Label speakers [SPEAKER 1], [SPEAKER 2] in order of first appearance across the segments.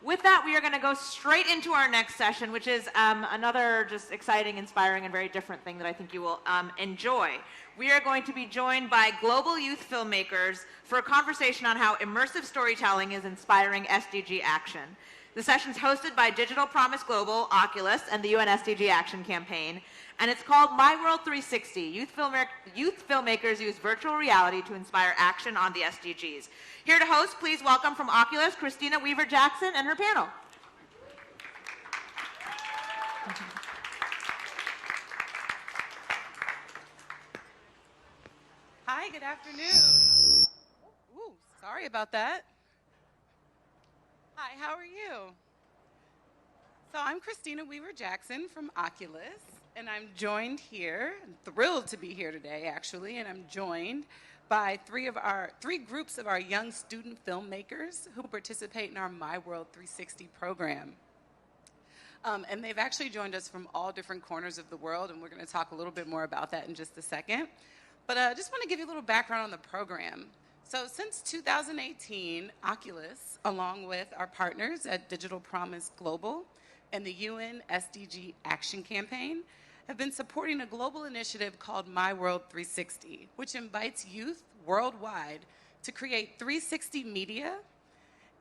[SPEAKER 1] With that, we are going to go straight into our next session, which is another just exciting, inspiring, and very different thing that I think you will enjoy. We are going to be joined by global youth filmmakers for a conversation on how immersive storytelling is inspiring SDG action. The session is hosted by Digital Promise Global, Oculus, and the UN SDG Action Campaign, and it's called MYworld360. Youth filmmakers use virtual reality to inspire action on the SDGs. Here to host, please welcome from Oculus, Christina Weaver-Jackson and her panel.
[SPEAKER 2] Hi, good afternoon. Ooh, sorry about that. Hi, how are you? So I'm Christina Weaver-Jackson from Oculus, and I'm joined here, I'm thrilled to be here today actually, and I'm joined by three groups of our young student filmmakers who participate in our MYworld360 program. And they've actually joined us from all different corners of the world, and we're going to talk a little bit more about that in just a second. But I just want to give you a little background on the program. So since 2018, Oculus, along with our partners at Digital Promise Global and the UN SDG Action Campaign, have been supporting a global initiative called MYworld360, which invites youth worldwide to create 360 media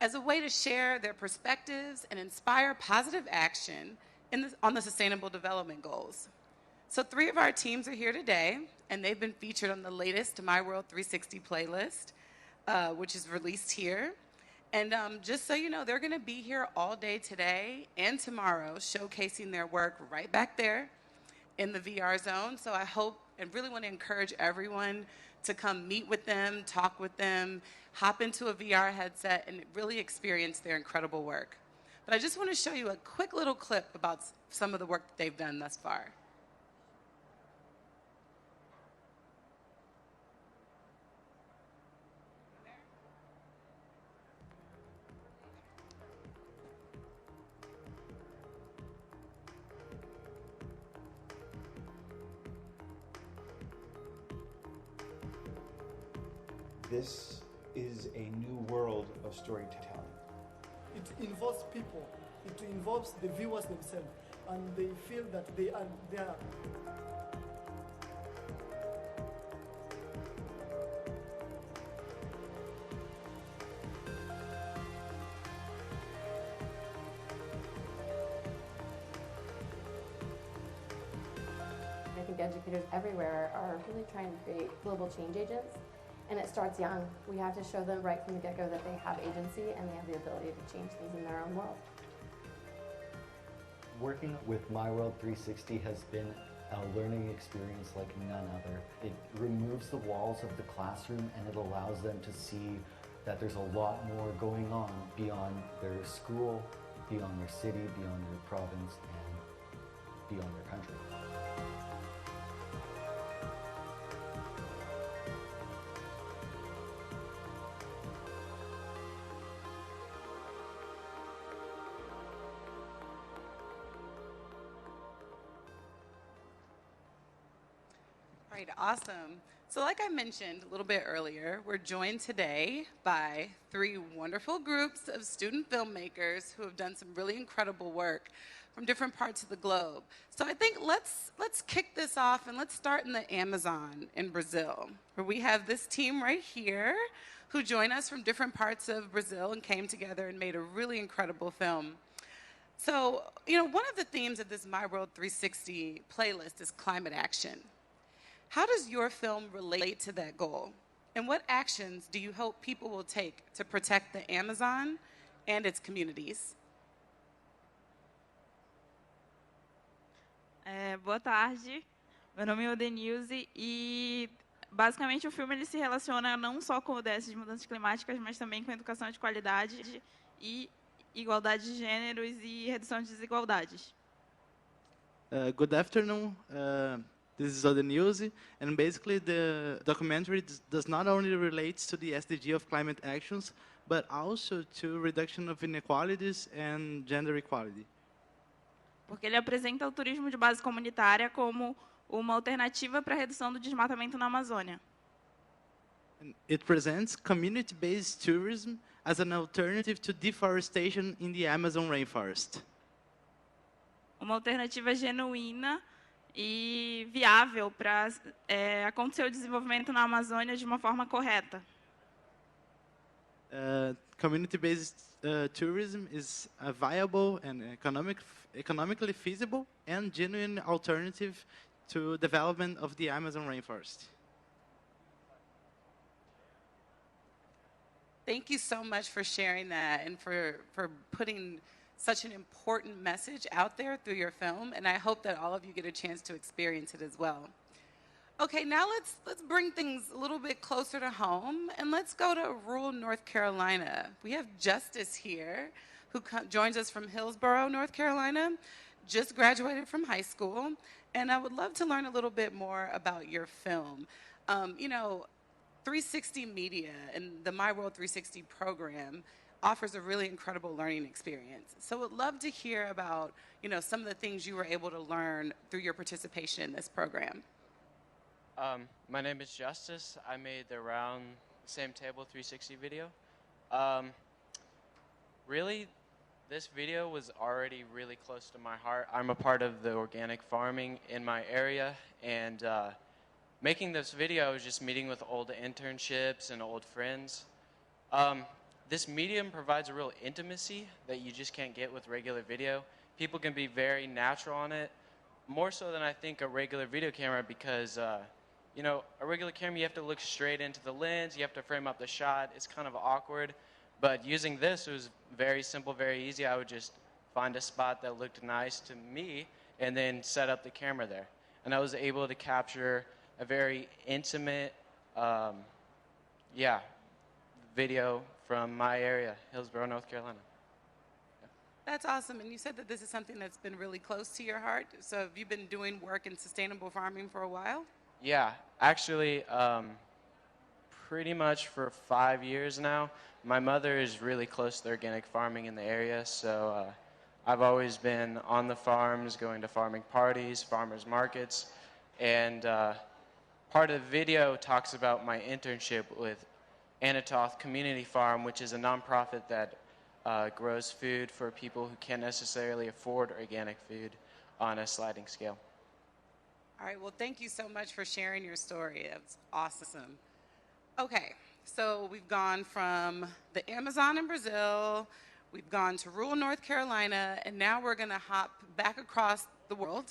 [SPEAKER 2] as a way to share their perspectives and inspire positive action on the Sustainable Development Goals. So 3 of our teams are here today, and they've been featured on the latest MYworld360 playlist, which is released here. And just so you know, they're going to be here all day today and tomorrow, showcasing their work right back there in the VR zone. So I hope and really want to encourage everyone to come meet with them, talk with them, hop into a VR headset, and really experience their incredible work. But I just want to show you a quick little clip about some of the work that they've done thus far.
[SPEAKER 3] This is a new world of storytelling.
[SPEAKER 4] It involves people. It involves the viewers themselves, and they feel that they are there.
[SPEAKER 5] I think educators everywhere are really trying to create global change agents. And it starts young. We have to show them right from the get-go that they have agency and they have the ability to change things in their own world.
[SPEAKER 6] Working with MYworld360 has been a learning experience like none other. It removes the walls of the classroom and it allows them to see that there's a lot more going on beyond their school, beyond their city, beyond their province, and beyond their country.
[SPEAKER 2] Right, awesome. So like I mentioned a little bit earlier, we're joined today by 3 wonderful groups of student filmmakers who have done some really incredible work from different parts of the globe. So I think let's kick this off and let's start in the Amazon in Brazil, where we have this team right here who joined us from different parts of Brazil and came together and made a really incredible film. So, one of the themes of this MYworld360 playlist is climate action. How does your film relate to that goal? And what actions do you hope people will take to protect the Amazon and its communities?
[SPEAKER 7] Boa tarde, meu nome é Denilze e basicamente o filme ele se relaciona não só com o ODS de mudanças climáticas, mas também com educação de qualidade e igualdade de gêneros e redução de desigualdades.
[SPEAKER 8] Good afternoon. This is Odenilze, and basically the documentary does not only relates to the SDG of climate actions, but also to reduction of inequalities and gender equality.
[SPEAKER 7] Porque ele apresenta o turismo de base comunitária como uma alternativa para a redução do desmatamento na Amazônia.
[SPEAKER 8] And it presents community-based tourism as an alternative to deforestation in the Amazon rainforest.
[SPEAKER 7] Uma alternativa genuína e viável para acontecer o desenvolvimento na Amazônia de uma forma correta.
[SPEAKER 8] Community-based tourism is a viable and economically feasible and genuine alternative to development of the Amazon rainforest.
[SPEAKER 2] Thank you so much for sharing that and for putting such an important message out there through your film, and I hope that all of you get a chance to experience it as well. Okay, now let's bring things a little bit closer to home, and let's go to rural North Carolina. We have Justice here, who joins us from Hillsborough, North Carolina, just graduated from high school, and I would love to learn a little bit more about your film. You know, 360 Media and the MYworld360 program offers a really incredible learning experience. So I'd love to hear about, you know, some of the things you were able to learn through your participation in this program.
[SPEAKER 9] My name is Justice. I made the Round Same Table 360 video. Really, this video was already really close to my heart. I'm a part of the organic farming in my area, and making this video was just meeting with old internships and old friends. This medium provides a real intimacy that you just can't get with regular video. People can be very natural on it, more so than I think a regular video camera, because you know, a regular camera, you have to look straight into the lens, you have to frame up the shot, it's kind of awkward. But using this, it was very simple, very easy. I would just find a spot that looked nice to me and then set up the camera there. And I was able to capture a very intimate, video from my area, Hillsborough, North Carolina.
[SPEAKER 2] That's awesome, and you said that this is something that's been really close to your heart. So have you been doing work in sustainable farming for a while?
[SPEAKER 9] Yeah, actually, pretty much for 5 years now. My mother is really close to organic farming in the area, so I've always been on the farms, going to farming parties, farmers markets, and part of the video talks about my internship with Anatoth Community Farm, which is a nonprofit that grows food for people who can't necessarily afford organic food on a sliding scale.
[SPEAKER 2] All right, well, thank you so much for sharing your story. That's awesome. Okay, so we've gone from the Amazon in Brazil, we've gone to rural North Carolina, and now we're going to hop back across the world.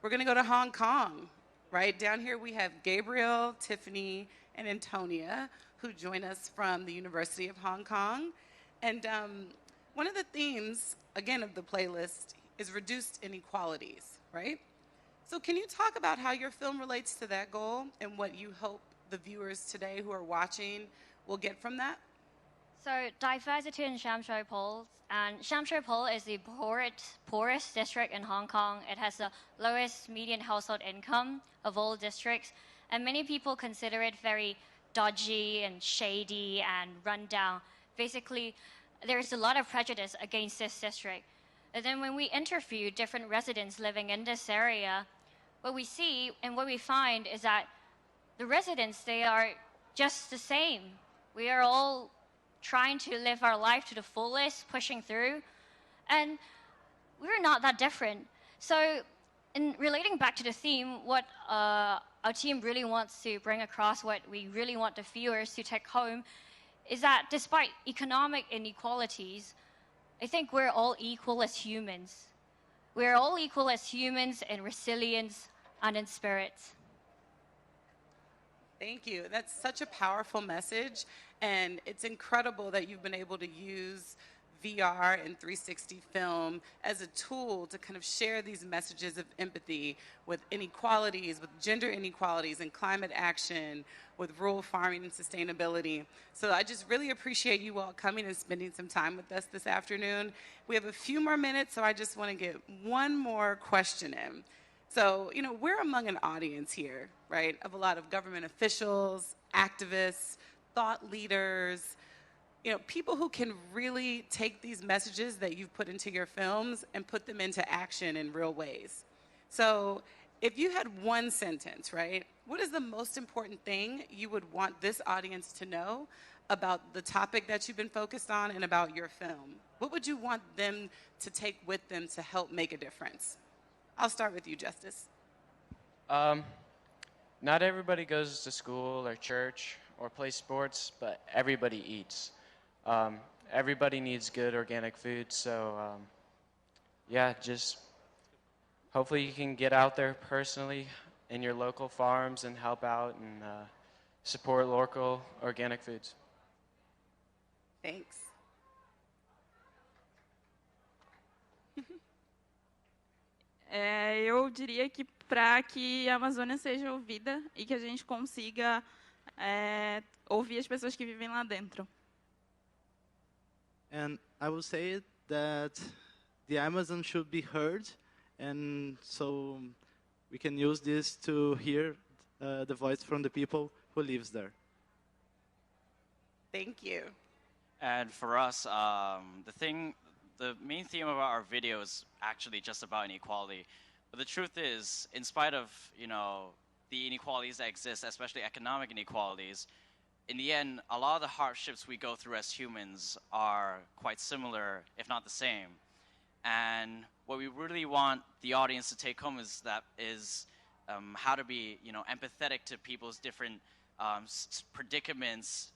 [SPEAKER 2] We're going to go to Hong Kong, right? Down here we have Gabriel, Tiffany, and Antonia, who join us from the University of Hong Kong. And one of the themes, again, of the playlist is reduced inequalities, right? So can you talk about how your film relates to that goal and what you hope the viewers today who are watching will get from that?
[SPEAKER 10] So diversity in Sham Shui Po, and Sham Shui Po is the poorest district in Hong Kong. It has the lowest median household income of all districts, and many people consider it very dodgy and shady and run down. Basically, there's a lot of prejudice against this district. And then when we interview different residents living in this area, what we see and what we find is that the residents, they are just the same. We are all trying to live our life to the fullest, pushing through, and we're not that different. So in relating back to the theme, what our team really wants to bring across, what we really want the viewers to take home, is that despite economic inequalities, I think we're all equal as humans. We're all equal as humans in resilience and in spirit.
[SPEAKER 2] Thank you. That's such a powerful message, and it's incredible that you've been able to use VR and 360 film as a tool to kind of share these messages of empathy with inequalities, with gender inequalities and climate action, with rural farming and sustainability. So I just really appreciate you all coming and spending some time with us this afternoon. We have a few more minutes, so I just want to get one more question in. So, you know, we're among an audience here, right, of a lot of government officials, activists, thought leaders, you know, people who can really take these messages that you've put into your films and put them into action in real ways. So if you had one sentence, right, what is the most important thing you would want this audience to know about the topic that you've been focused on and about your film? What would you want them to take with them to help make a difference? I'll start with you, Justice.
[SPEAKER 9] Not everybody goes to school or church or plays sports, but everybody eats. Everybody needs good organic food, so yeah, just hopefully you can get out there personally in your local farms and help out and support local organic foods.
[SPEAKER 2] Thanks.
[SPEAKER 7] Eu diria que para que a Amazônia seja ouvida e que a gente consiga ouvir as pessoas que vivem lá dentro.
[SPEAKER 8] And I will say that the Amazon should be heard, and so we can use this to hear the voice from the people who lives there.
[SPEAKER 2] Thank you.
[SPEAKER 11] And for us, the main theme of our video is actually just about inequality. But the truth is, in spite of, the inequalities that exist, especially economic inequalities, in the end, a lot of the hardships we go through as humans are quite similar, if not the same. And what we really want the audience to take home is how to be, empathetic to people's different predicaments,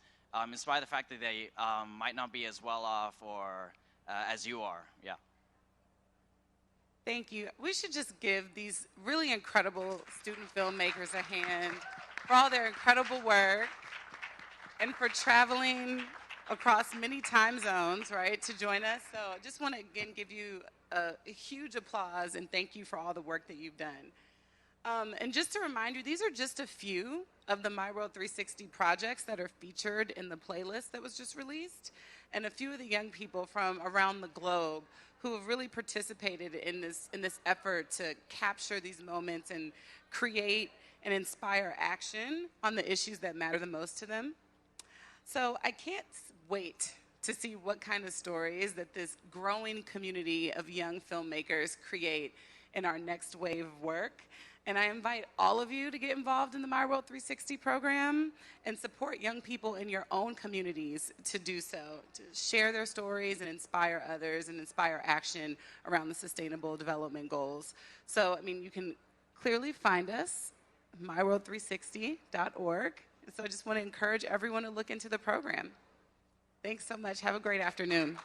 [SPEAKER 11] in spite of the fact that they might not be as well off or as you are. Yeah.
[SPEAKER 2] Thank you. We should just give these really incredible student filmmakers a hand for all their incredible work and for traveling across many time zones, right, to join us. So I just want to, again, give you a huge applause and thank you for all the work that you've done. And just to remind you, these are just a few of the MYworld360 projects that are featured in the playlist that was just released, and a few of the young people from around the globe who have really participated in this effort to capture these moments and create and inspire action on the issues that matter the most to them. So I can't wait to see what kind of stories that this growing community of young filmmakers create in our next wave of work. And I invite all of you to get involved in the MYworld360 program and support young people in your own communities to do so, to share their stories and inspire others and inspire action around the Sustainable Development Goals. So, you can clearly find us at MYworld360.org. So I just want to encourage everyone to look into the program. Thanks so much. Have a great afternoon.